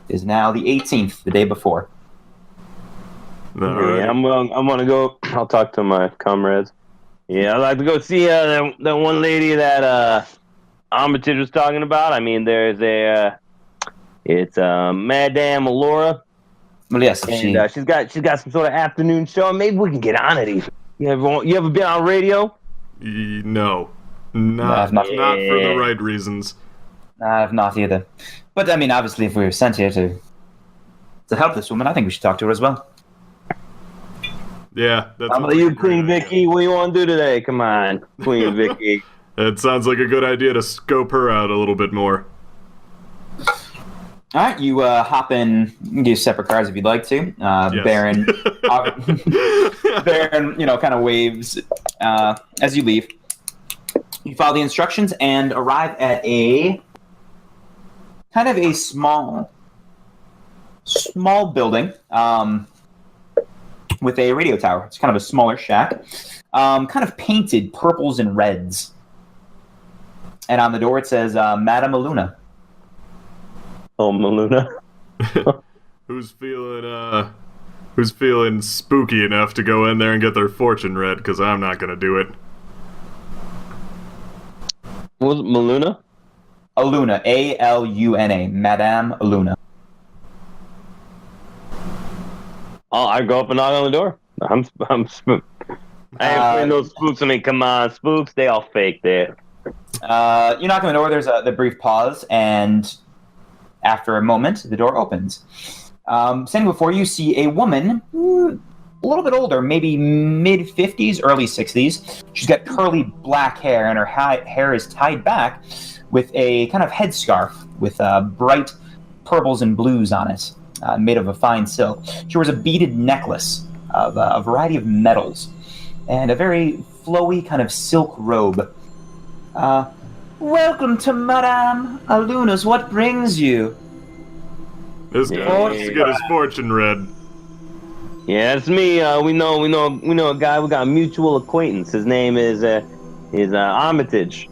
It is now the 18th, the day before. Yeah, I'm gonna go. I'll talk to my comrades. Yeah, I'd like to go see that one lady that Armitage was talking about. I mean, there's it's Madame Laura. Well, yes, and she's got some sort of afternoon show. Maybe we can get on it. Even. You ever been on radio? No, not for the right reasons. I've not either. But I mean, obviously, if we were sent here to help this woman, I think we should talk to her as well. Yeah, that's. How about you, Queen Vicky? What do you want to do today? Come on, Queen Vicky. It sounds like a good idea to scope her out a little bit more. All right, you hop in. You can do separate cars if you'd like to. Yes. Baron, Baron, kind of waves as you leave. You follow the instructions and arrive at a kind of a small building with a radio tower. It's kind of a smaller shack, kind of painted purples and reds. And on the door it says, Madame Aluna. Oh, Maluna. Who's feeling spooky enough to go in there and get their fortune read? Because I'm not going to do it. What was it, Maluna? Aluna, A-L-U-N-A, Madame Aluna. Oh, I go up and knock on the door. I'm spooked. I ain't playing those spooks. I mean, come on, spooks, they all fake there. You knock on the door, there's the brief pause, and after a moment, the door opens. Standing before you, see a woman, a little bit older, maybe mid-50s, early 60s. She's got curly black hair, and her hair is tied back with a kind of headscarf with bright purples and blues on it, made of a fine silk. She wears a beaded necklace of a variety of metals, and a very flowy kind of silk robe. Welcome to Madame Aluna's. What brings you? This guy wants to get his fortune read. Yeah, it's me. We know a guy. We got a mutual acquaintance. His name is Armitage.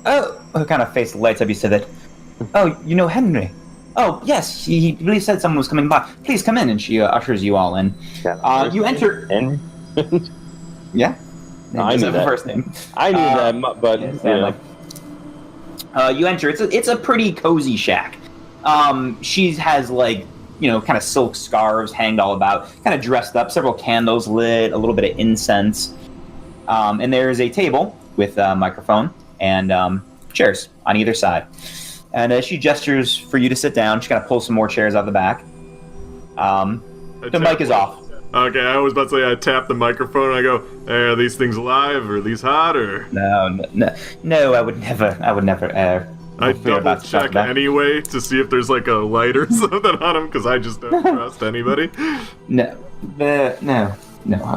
Oh, her kind of face lights up. You said that. Oh, you know Henry. Oh, yes. He really said someone was coming by. Please come in, and she ushers you all in. You enter. Henry. Yeah. No, I knew that. First name. I knew that, but yeah. You enter. It's a pretty cozy shack. She has kind of silk scarves hanged all about, kind of dressed up, several candles lit, a little bit of incense, and there is a table with a microphone and chairs on either side. And as she gestures for you to sit down, she kind of pulls some more chairs out of the back. The mic is off. Okay, I was about to say I tap the microphone and I go, hey, are these things live? Or are these hot? Or No, I would never. I double check anyway to see if there's like a light or something on them because I just don't trust anybody. No,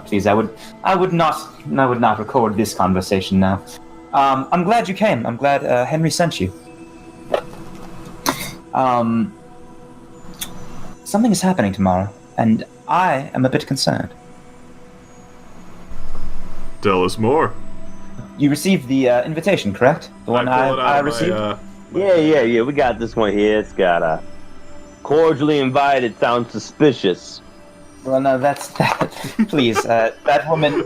please. I would not record this conversation now. I'm glad you came. I'm glad Henry sent you. Something is happening tomorrow, and I am a bit concerned. Tell us more. You received the invitation, correct? The one I received? Yeah. We got this one here. It's got cordially invited. Sounds suspicious. Well, no, that's that. Please, that woman.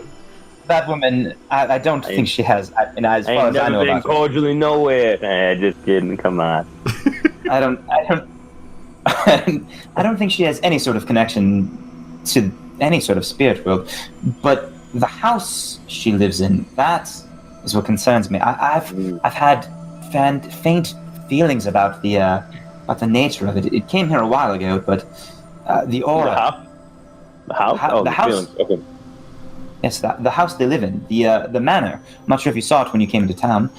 I don't think she has. As far as I know about her. Cordially nowhere. Just kidding. Come on. I don't think she has any sort of connection to any sort of spirit world. But the house she lives in, that is what concerns me. I've had faint feelings about the nature of it. It came here a while ago, but the aura. The house? The house. Okay. Yes, the house they live in, the manor. I'm not sure if you saw it when you came into town.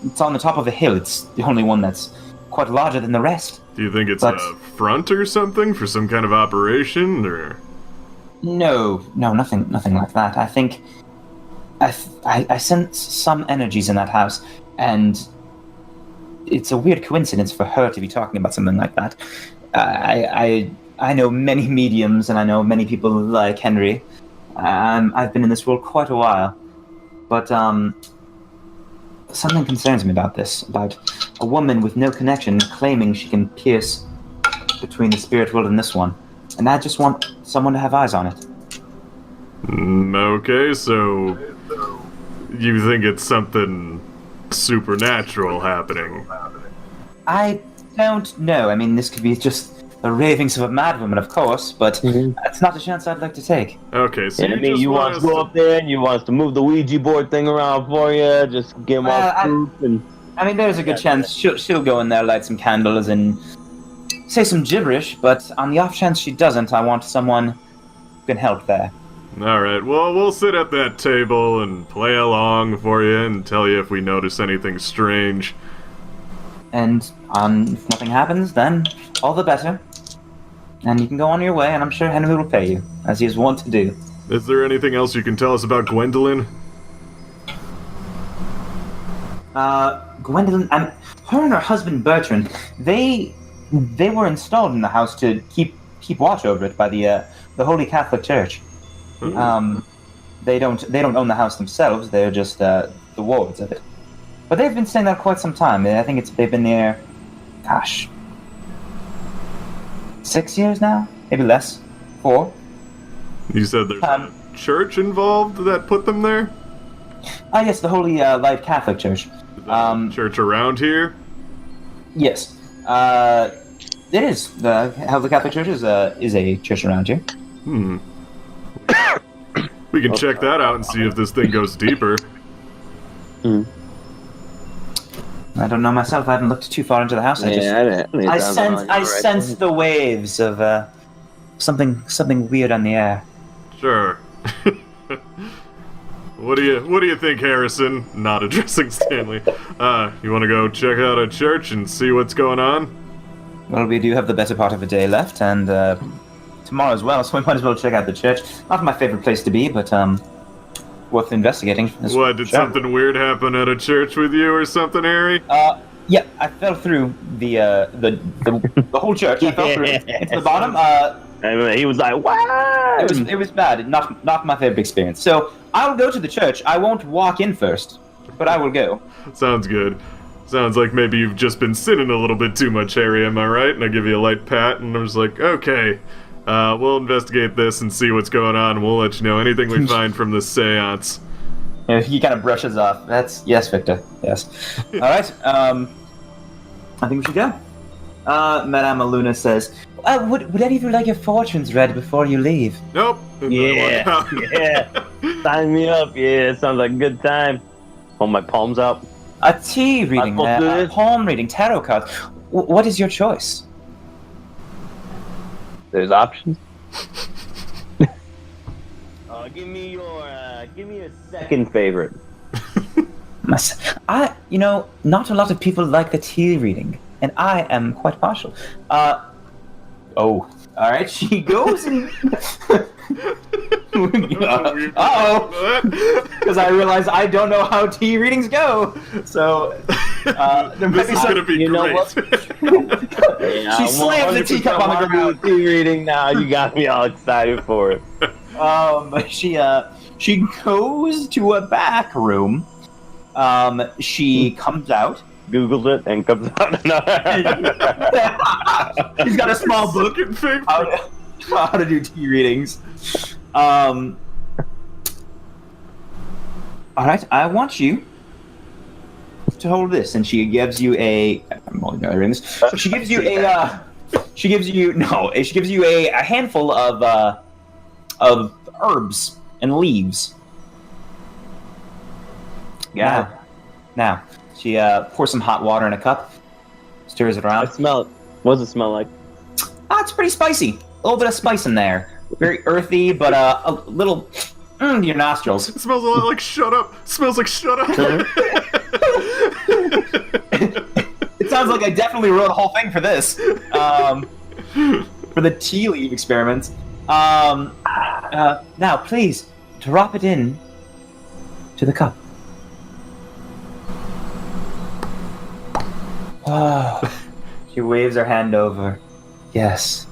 It's on the top of a hill. It's the only one that's quite larger than the rest. Do you think it's a front or something for some kind of operation, or? No, nothing like that. I think I sense some energies in that house, and it's a weird coincidence for her to be talking about something like that. I know many mediums, and I know many people like Henry. I've been in this world quite a while, but something concerns me about this, about a woman with no connection claiming she can pierce between the spirit world and this one. And I just want someone to have eyes on it. Okay, so you think it's something supernatural happening? I don't know. I mean, this could be just the ravings of a madwoman, of course, but that's not a chance I'd like to take. Okay, so you want us to go up there and you want us to move the Ouija board thing around for you, just get them all proof and... I mean, there's a good chance she'll go in there, light some candles, and say some gibberish, but on the off chance she doesn't, I want someone who can help there. Alright, well, we'll sit at that table and play along for you and tell you if we notice anything strange. And if nothing happens, then all the better. And you can go on your way, and I'm sure Henry will pay you, as he is wont to do. Is there anything else you can tell us about Gwendolyn? Gwendolyn, her and her husband Bertrand, they were installed in the house to keep watch over it by the Holy Catholic Church. They don't own the house themselves. They're just the wards of it. But they've been staying there quite some time. I think they've been there, 6 years now, maybe less, 4. You said there's a church involved that put them there? Yes, the Holy Life Catholic Church. Church around here? Yes, it is. The Holy Catholic Church is a church around here. We can check that out and see if this thing goes deeper. I don't know myself. I haven't looked too far into the house. I sense the waves of something weird on the air. Sure. What do you think, Harrison? Not addressing Stanley. You want to go check out a church and see what's going on? Well, we do have the better part of a day left, and tomorrow as well, so we might as well check out the church. Not my favorite place to be, but worth investigating. What, did something weird happen at a church with you or something, Harry? Yeah, I fell through the whole church. I fell through into the bottom. He was like, "What?" It was bad. Not my favorite experience. So I'll go to the church. I won't walk in first, but I will go. Sounds good. Sounds like maybe you've just been sinning a little bit too much, Harry. Am I right? And I give you a light pat, and I was like, okay. We'll investigate this and see what's going on. We'll let you know anything we find from this seance. Yeah, he kind of brushes off. Yes, Victor. Yes. All right. I think we should go. Madame Aluna says, would any of you like your fortunes read before you leave? Nope. Yeah. Sign me up. Yeah, it sounds like a good time. Hold my palms out. A tea reading, a palm reading, tarot cards. What is your choice? There's options. Give me a second favorite. Not a lot of people like the tea reading, and I am quite partial. All right, she goes and... Because I realize I don't know how tea readings go, so this is going to be great. She slams the teacup on the ground. Tea reading now. You got me all excited for it. She goes to a back room. She comes out. Googles it and comes out. He's got a small book. How to do tea readings. All right, I want you to hold this, and she gives you a. She gives you a. She gives you a handful of herbs and leaves. Yeah. Now, she pours some hot water in a cup, stirs it around. I smell it. What does it smell like? It's pretty spicy. A little bit of spice in there. Very earthy, but a little your nostrils. It smells a lot like shut up. It smells like shut up. It sounds like I definitely wrote a whole thing for this. For the tea leaf experiments. Now, please, drop it in to the cup. Oh, she waves her hand over. Yes,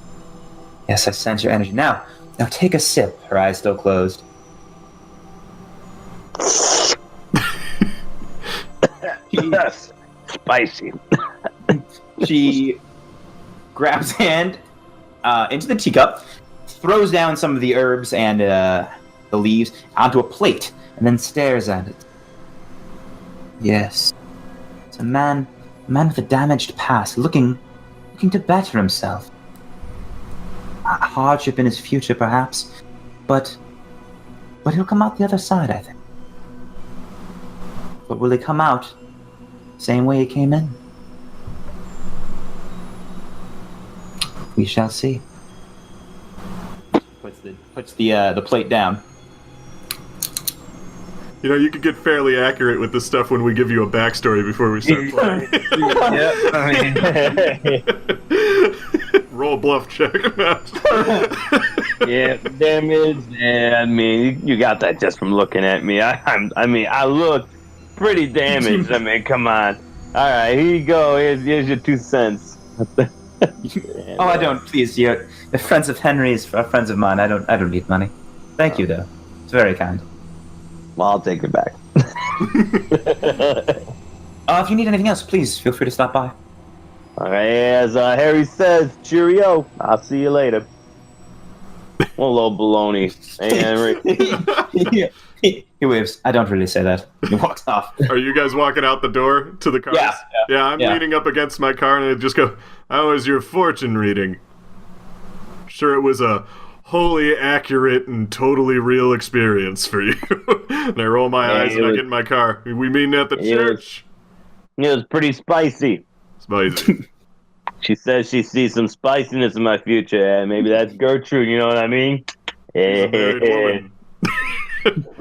I sense your energy. Now take a sip. Her eyes still closed. Spicy. She grabs hand into the teacup, throws down some of the herbs and the leaves onto a plate, and then stares at it. Yes, it's a man with a damaged past, looking to better himself. A hardship in his future, perhaps, but he'll come out the other side, I think. But will he come out same way he came in? We shall see. Puts the plate down. You know, you could get fairly accurate with this stuff when we give you a backstory before we start playing. Roll a bluff check. Yeah, damage. Yeah, I mean, you got that just from looking at me. I look pretty damaged. I mean, come on. All right, here you go. Here's your 2 cents. Oh, I don't. Please, you're friends of Henry's, friends of mine. I don't need money. Thank you, though. It's very kind. Well, I'll take it back. If you need anything else, please feel free to stop by. All right, as Harry says, cheerio. I'll see you later. One little baloney. Hey, Henry. He waves. I don't really say that. He walks off. Are you guys walking out the door to the cars? Yeah, I'm leaning up against my car and I just go, how was your fortune reading? Sure, it was a wholly accurate and totally real experience for you. And I roll my eyes and I get in my car. We meet at the church. It was pretty spicy. Spicy. She says she sees some spiciness in my future. Maybe that's Gertrude, you know what I mean? She's a married woman.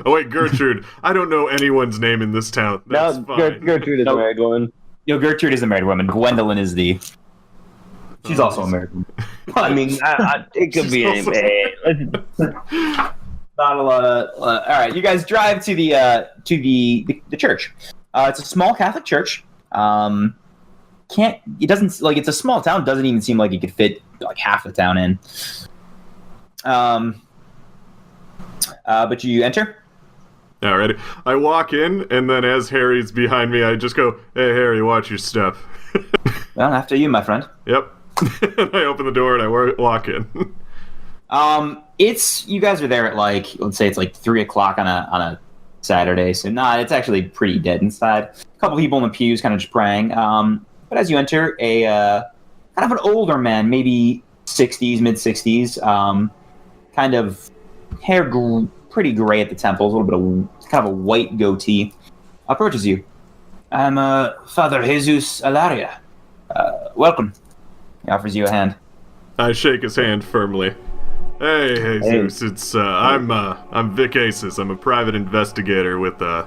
Oh wait, Gertrude. I don't know anyone's name in this town. That's fine. Gertrude is a married woman. No, Gertrude is a married woman. Gwendolyn is the... She's also a married woman. I mean, it could be anybody. Not a lot of... all right, you guys drive to the church. It's a small Catholic church. It doesn't, like, it's a small town. Doesn't even seem like you could fit like half the town in. But you enter. Alrighty. I walk in, and then as Harry's behind me, I just go, "Hey, Harry, watch your step." Well, after you, my friend. Yep. I open the door and I walk in. It's, you guys are there at like, let's say it's like 3:00 on a Saturday, so it's actually pretty dead inside. A couple people in the pews kind of just praying. But as you enter, a kind of an older man, maybe 60s, mid 60s, kind of hair pretty gray at the temples, a little bit of kind of a white goatee, approaches you. I'm Father Jesus Alaria. Welcome. He offers you a hand. I shake his hand firmly. Hey, Jesus, it's I'm Vic Aces. I'm a private investigator with I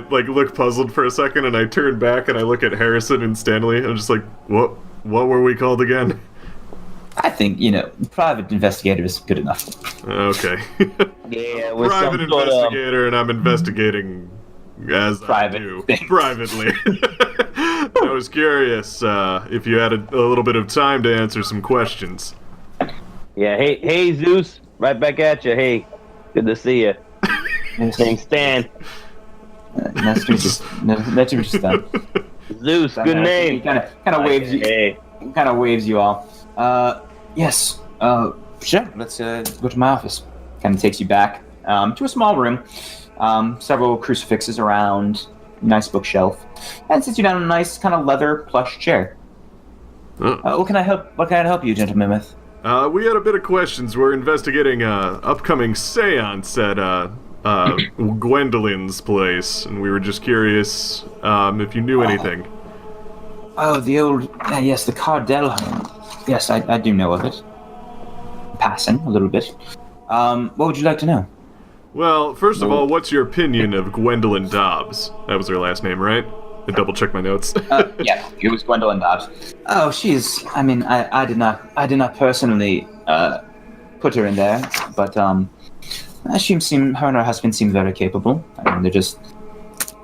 like look puzzled for a second and I turn back and I look at Harrison and Stanley. I'm just like, what were we called again? I think, private investigator is good enough. Okay. Yeah, I'm a private investigator and I'm investigating as private I do things. Privately. I was curious if you had a little bit of time to answer some questions. Yeah, hey Zeus, right back at you. Hey, good to see you. Name's Stan. Nice to meet you. Nice to meet you, Stan. Zeus, good name. He kind of waves you. Hey. Kind of waves you all. Yes. Sure. Let's go to my office. Kind of takes you back to a small room. Several crucifixes around. Nice bookshelf, and sits you down in a nice kind of leather plush chair. What can I help you, gentlemen, with? We had a bit of questions. We're investigating upcoming seance at Gwendolyn's place, and we were just curious if you knew anything. Oh, the old... yes, the Cardell home. Yes, I do know of it. Passing, a little bit. What would you like to know? Well, first of all, what's your opinion of Gwendolyn Dobbs? That was her last name, right? I double-checked my notes. Yeah, it was Gwendolyn Dobbs. Oh, she's... I mean, I did not personally put her in there, but her and her husband seem very capable. I mean, they're just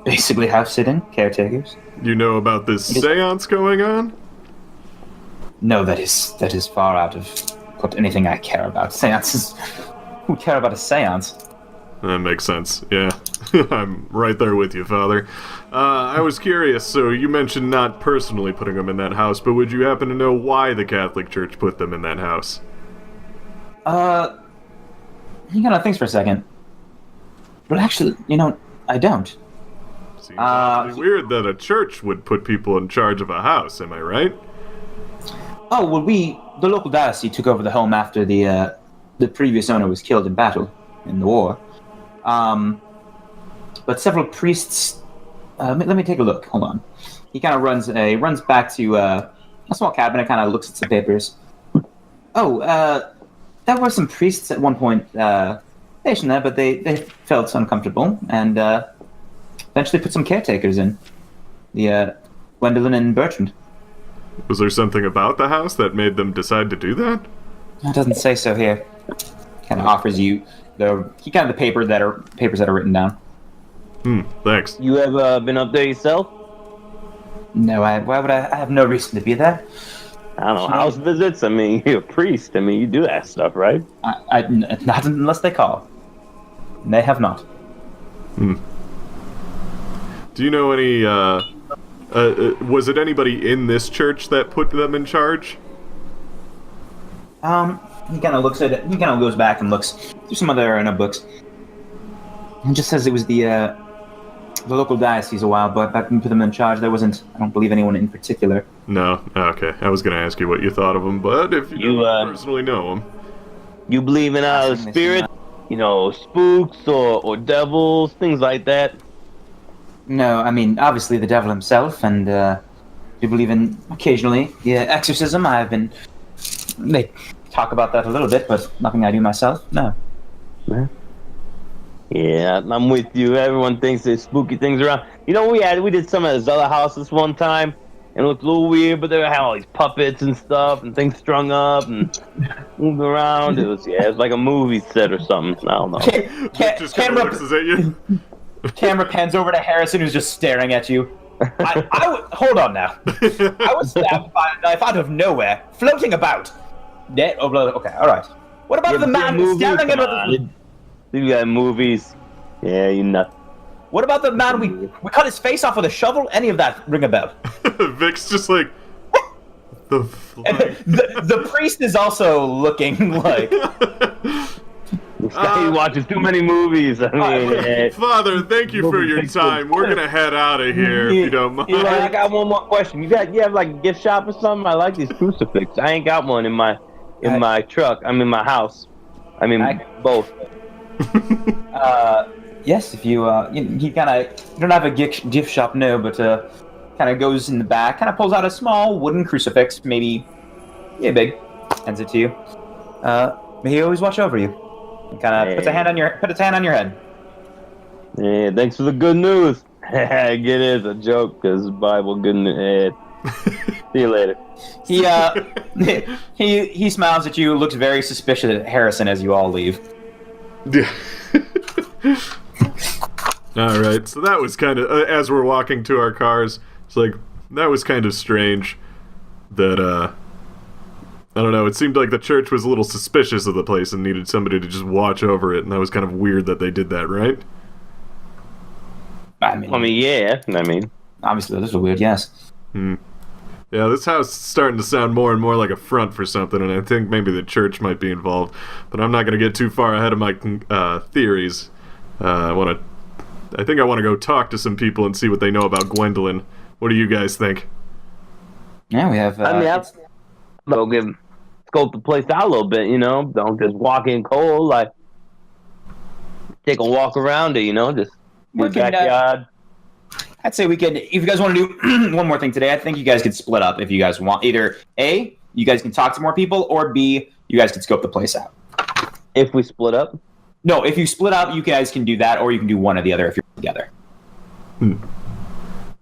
basically house-sitting caretakers. You know about this seance going on? No, that is far out of what anything I care about. Seances. Who care about a seance? That makes sense, yeah. I'm right there with you, Father. I was curious, so you mentioned not personally putting them in that house, but would you happen to know why the Catholic Church put them in that house? He kind of thinks for a second. But actually, I don't. Seems awfully weird that a church would put people in charge of a house, am I right? Oh, well, the local diocese took over the home after the previous owner was killed in battle, in the war. But several priests... let me take a look. Hold on. He kind of runs back to a small cabinet, kind of looks at some papers. Oh, there were some priests at one point stationed there, but they felt uncomfortable, and eventually put some caretakers in. The Gwendolyn and Bertrand. Was there something about the house that made them decide to do that? It doesn't say so here. Kind of offers you the papers that are written down. Thanks. You ever been up there yourself? No, why would I have no reason to be there? I don't know, house visits? I mean, you're a priest. I mean, you do that stuff, right? Not unless they call. And they have not. Do you know any, was it anybody in this church that put them in charge? He kind of looks at it. He kind of goes back and looks through some other notebooks. And just says it was the local diocese a while back when put them in charge. There wasn't, I don't believe, anyone in particular. No? Okay. I was going to ask you what you thought of them, but if you don't personally know them. You believe in spirits? Spooks or devils, things like that? No, I mean, obviously the devil himself, and we believe in occasionally the exorcism. They talk about that a little bit, but nothing I do myself, no. Yeah, I'm with you. Everyone thinks there's spooky things around. We did some of his other houses one time, and it looked a little weird, but they had all these puppets and stuff, and things strung up and moving around. It was like a movie set or something. I don't know. Camera looks at you. Camera pans over to Harrison, who's just staring at you. Hold on now. I was stabbed by a knife out of nowhere, floating about. Okay, all right. What about the man stabbing him? You got movies. Yeah, you nuts. What about the man we cut his face off with a shovel? Any of that ring a bell? Vic's just like... the priest is also looking like... He watches too many movies. I mean, Father, thank you for your time. We're gonna head out of here if you don't mind. I got one more question. You have like a gift shop or something? I like these crucifixes. I ain't got one in my truck. I'm in my house. I mean, both. Yes, if you you don't have a gift shop, no, but kind of goes in the back, kind of pulls out a small wooden crucifix, maybe big, hands it to you. May he always watch over you. Kind of puts a hand on your head. Yeah, thanks for the good news. I get it, it's a joke because Bible good news. See you later. He smiles at you, looks very suspicious at Harrison as you all leave. Yeah. All right, so that was kind of as we're walking to our cars. It's like that was kind of strange that I don't know, it seemed like the church was a little suspicious of the place and needed somebody to just watch over it, and that was kind of weird that they did that, right? Yeah. Obviously, this is weird, yes. Yeah, this house is starting to sound more and more like a front for something, and I think maybe the church might be involved, but I'm not going to get too far ahead of my theories. I think I want to go talk to some people and see what they know about Gwendolyn. What do you guys think? Yeah, we have... scope the place out a little bit, Don't just walk in cold, like take a walk around it, just the backyard. I'd say we could, if you guys want to do one more thing today, I think you guys could split up if you guys want. Either A, you guys can talk to more people, or B, you guys can scope the place out. If we split up? No, if you split up, you guys can do that, or you can do one or the other if you're together.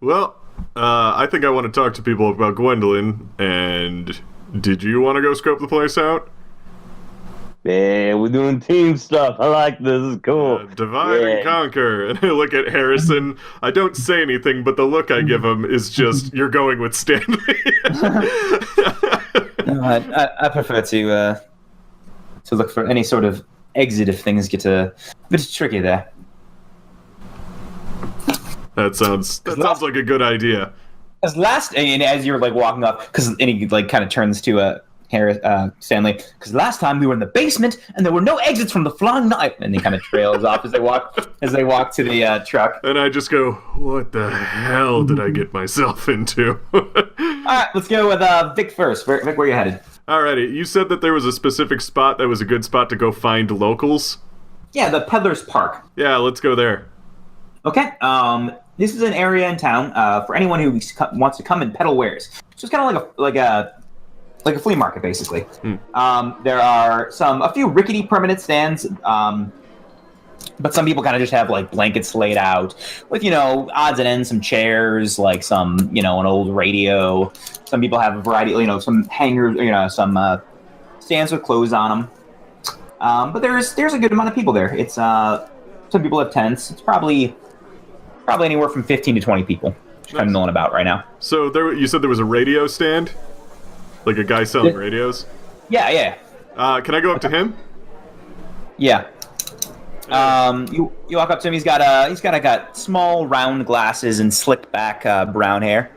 Well, I think I want to talk to people about Gwendolyn, and did you want to go scope the place out? Yeah, we're doing team stuff. I like this. This is cool. Divide and conquer. And I look at Harrison. I don't say anything, but the look I give him is just, you're going with Stanley. No, I prefer to look for any sort of exit if things get a bit tricky there. That sounds like a good idea. And as you're like walking up, and he like kind of turns to Stanley, because last time we were in the basement and there were no exits from the flying knife, and he kind of trails off as they walk to the truck. And I just go, what the hell did I get myself into? All right, let's go with Vic first. Vic, where are you headed? Alrighty, you said that there was a specific spot that was a good spot to go find locals. Yeah, the Peddler's Park. Yeah, let's go there. Okay. This is an area in town for anyone who wants to come and peddle wares. So it's kind of like a flea market, basically. There are a few rickety permanent stands, but some people kind of just have like blankets laid out with, odds and ends, some chairs, like some, an old radio. Some people have a variety, some hangers, some stands with clothes on them. But there's a good amount of people there. It's some people have tents. It's probably anywhere from 15 to 20 people. Just kind of milling about right now. So you said there was a radio stand? Like a guy selling radios? Yeah. Can I go up to him? Yeah. You walk up to him. He's got small round glasses and slicked back brown hair.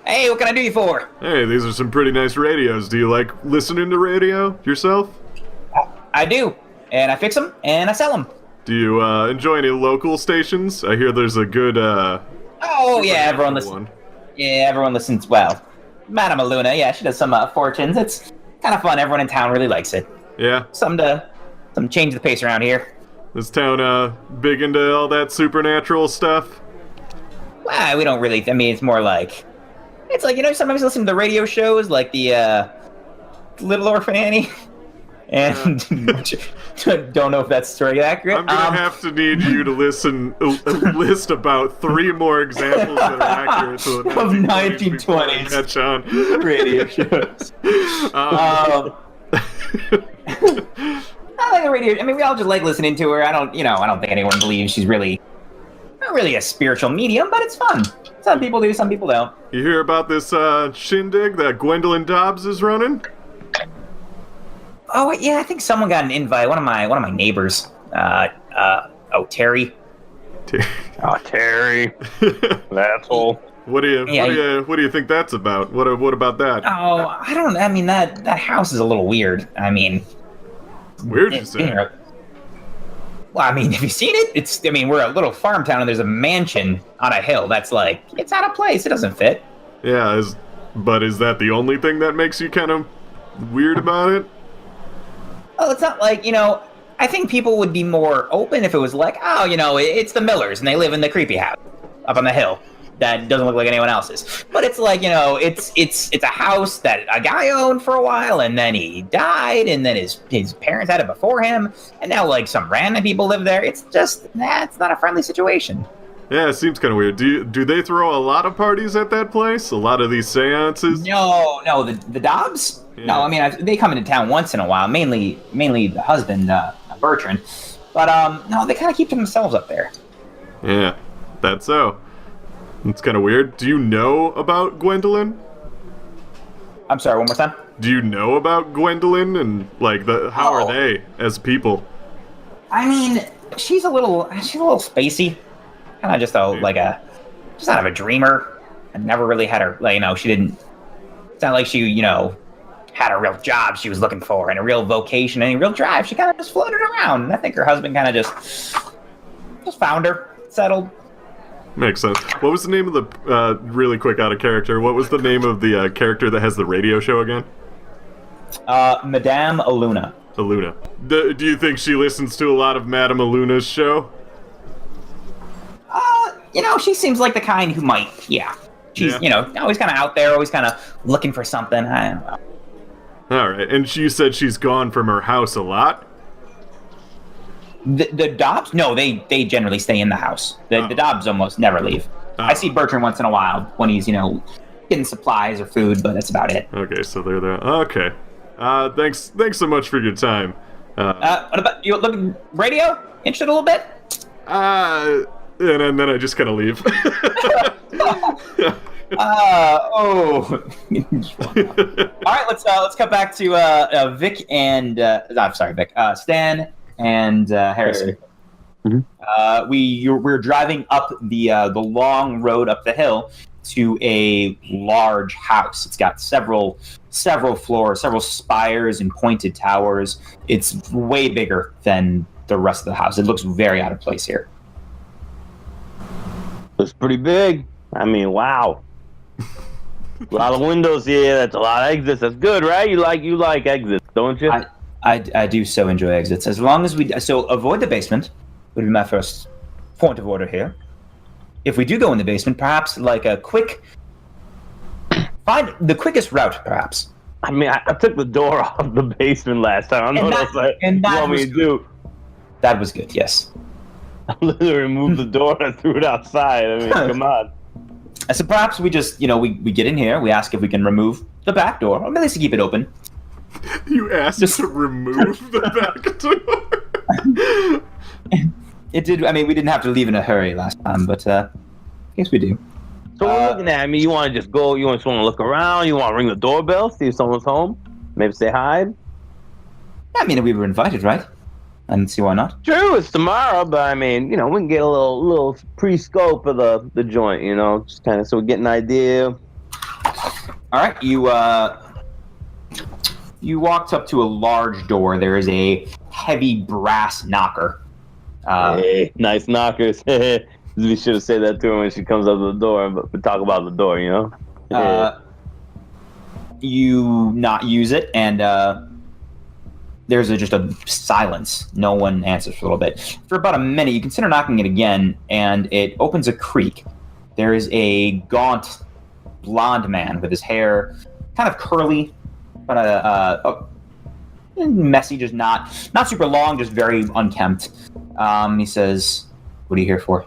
Hey, what can I do you for? Hey, these are some pretty nice radios. Do you like listening to radio yourself? I do, and I fix them and I sell them. Do you enjoy any local stations? I hear there's a good. Everyone listens. Yeah, everyone listens. Well, Madame Aluna, yeah, she does some fortunes. It's kind of fun. Everyone in town really likes it. Yeah. Some change the pace around here. This town big into all that supernatural stuff? Well, we don't really. I mean, it's more like. It's like, sometimes listen to the radio shows like the Little Orphan Annie. And don't know if that's story accurate. I'm going to have to need you to list about 3 more examples that are accurate to the 1920s catch on. Radio shows. I like the radio. I mean, we all just like listening to her. I don't think anyone believes she's really not really a spiritual medium, but it's fun. Some people do, some people don't. You hear about this shindig that Gwendolyn Dobbs is running? Oh yeah, I think someone got an invite. One of my neighbors. Terry. Oh, Terry. Asshole. What do you think that's about? What about that? Oh, I don't. I mean, that house is a little weird. I mean, weird, you say? Well, I mean, have you seen it? We're a little farm town and there's a mansion on a hill. That's like, it's out of place. It doesn't fit. Yeah, but is that the only thing that makes you kind of weird about it? Well, it's not like, I think people would be more open if it was like, it's the Millers and they live in the creepy house up on the hill that doesn't look like anyone else's. But it's like, it's a house that a guy owned for a while and then he died and then his parents had it before him and now like some random people live there. It's just, it's not a friendly situation. Yeah, it seems kind of weird. Do they throw a lot of parties at that place? A lot of these seances? No, the Dobbs? Yeah. No, I mean, they come into town once in a while, mainly the husband, Bertrand. But, no, they kind of keep to themselves up there. Yeah, that's so. It's kind of weird. Do you know about Gwendolyn? I'm sorry, one more time? Do you know about Gwendolyn and, like, how are they as people? I mean, she's a little spacey. Kind of just just kind of a dreamer. I never really had her, she didn't, it's not like she, had a real job she was looking for and a real vocation and a real drive. She kind of just floated around. And I think her husband kind of just found her, settled. Makes sense. What was the name of the, really quick out of character, what was the name of the character that has the radio show again? Madame Aluna. Aluna. Do you think she listens to a lot of Madame Aluna's show? She seems like the kind who might, yeah. She's, always kind of out there, always kind of looking for something. I don't know. All right. And she said she's gone from her house a lot? The Dobbs? No, they generally stay in the house. The Dobbs almost never leave. I see Bertrand once in a while when he's, getting supplies or food, but that's about it. Okay, so they're there. Okay. Thanks so much for your time. What about, you looking radio? Interested a little bit? And then I just kind of leave. All right, let's cut back to Vic and I'm sorry, Vic. Stan and Harrison. We're driving up the long road up the hill to a large house. It's got several floors, several spires and pointed towers. It's way bigger than the rest of the house. It looks very out of place here. Looks pretty big. I mean, wow. A lot of windows here. That's a lot of exits. That's good, right? You like exits, don't you? I do so enjoy exits. As long as so avoid the basement would be my first point of order here. If we do go in the basement, perhaps like a find the quickest route, perhaps. I mean, I took the door off the basement last time. I don't know what else you want me to do. That was good, yes. I literally removed the door and threw it outside. I mean, come on. So perhaps we just, we get in here, we ask if we can remove the back door, or at least to keep it open. You asked to remove the back door? It did. I mean, we didn't have to leave in a hurry last time, but I guess we do. So we're looking at. I mean, you want to just go? You just want to look around? You want to ring the doorbell, see if someone's home? Maybe say hi? I mean, we were invited, right? I didn't see why not. True, it's tomorrow, but I mean, we can get a little pre-scope of the joint, just kind of so we get an idea. All right, you walked up to a large door. There is a heavy brass knocker. Hey, nice knockers. We should have said that to her when she comes up to the door, but we talk about the door, You not use it, and there's just a silence. No one answers for a little bit. For about a minute, you consider knocking it again, and it opens a creak. There is a gaunt, blonde man with his hair kind of curly, but messy, just not super long, just very unkempt. He says, "What are you here for?"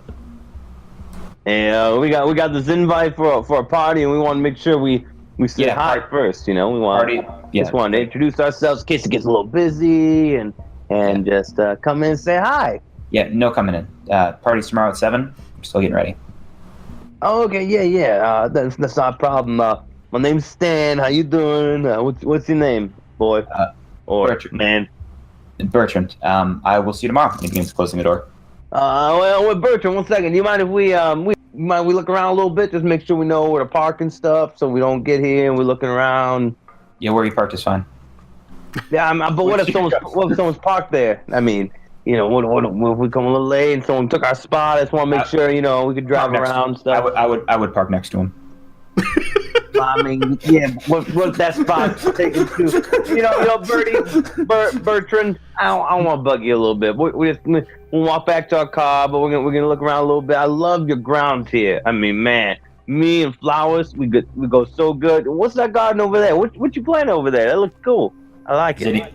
Hey, we got this invite for a party, and we want to make sure we say hi first. We want just want to introduce ourselves in case it gets a little busy, and just come in and say hi. Yeah, no coming in. Party's tomorrow at 7. I'm still getting ready. Oh, okay, yeah. That's not a problem. My name's Stan. How you doing? What's your name, boy? Or Bertrand. Man? Bertrand. I will see you tomorrow. He begins closing the door. Well, Bertrand, 1 second. Do you mind if we look around a little bit, just make sure we know where to park and stuff, so we don't get here and we're looking around. Yeah, where you parked is fine. Yeah, but what if someone's parked there? I mean, what if we come a little late and someone took our spot? I just want to make sure, we could drive around and stuff. I would park next to him. I mean, yeah, what that spot taken to? Bertrand, I don't want to bug you a little bit. We'll walk back to our car, but we're gonna look around a little bit. I love your grounds here. I mean, man, me and Flowers, we go so good. What's that garden over there? What you planting over there? That looks cool. I like it.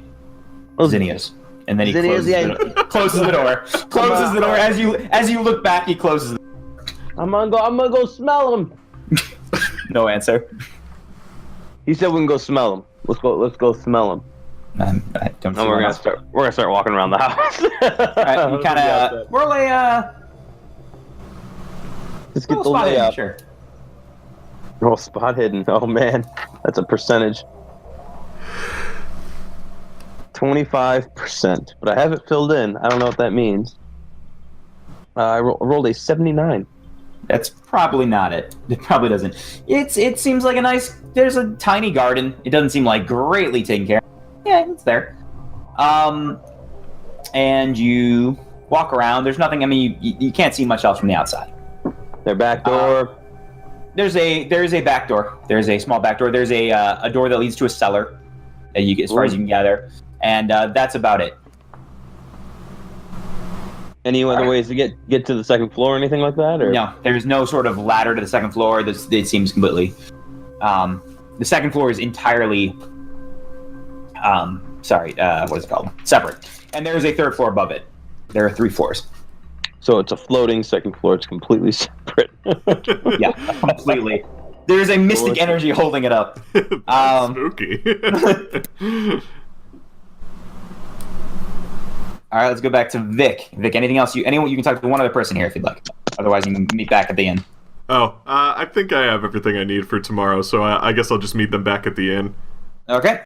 Zinnias. And then he closes the door. Closes the door. As you look back, he closes the door. I'm gonna go smell them. No answer. He said we can go smell them. Let's go smell them. I don't. And we're gonna start walking around the house. All right, you kind of roll a. Let's get the layout. Sure. Roll spot hidden. Oh man, that's a percentage. 25%, but I have it filled in. I don't know what that means. I rolled a 79. That's probably not it. It probably doesn't. It seems like there's a tiny garden. It doesn't seem like greatly taken care of. Yeah, it's there. And you walk around. There's nothing. I mean, you can't see much else from the outside. Their back door. There's a back door. There's a small back door. There's a door that leads to a cellar. That you get as far as you can gather, and that's about it. Any other ways to get to the second floor or anything like that? Or? No, there's no sort of ladder to the second floor. It seems completely. The second floor is entirely. What is it called? Separate. And there's a third floor above it. There are 3 floors. So it's a floating second floor. It's completely separate. Yeah, completely. There's a mystic energy holding it up. Spooky. All right, let's go back to Vic. Vic, anything else? You can talk to one other person here if you'd like. Otherwise, you can meet back at the inn. Oh, I think I have everything I need for tomorrow, so I guess I'll just meet them back at the inn. Okay.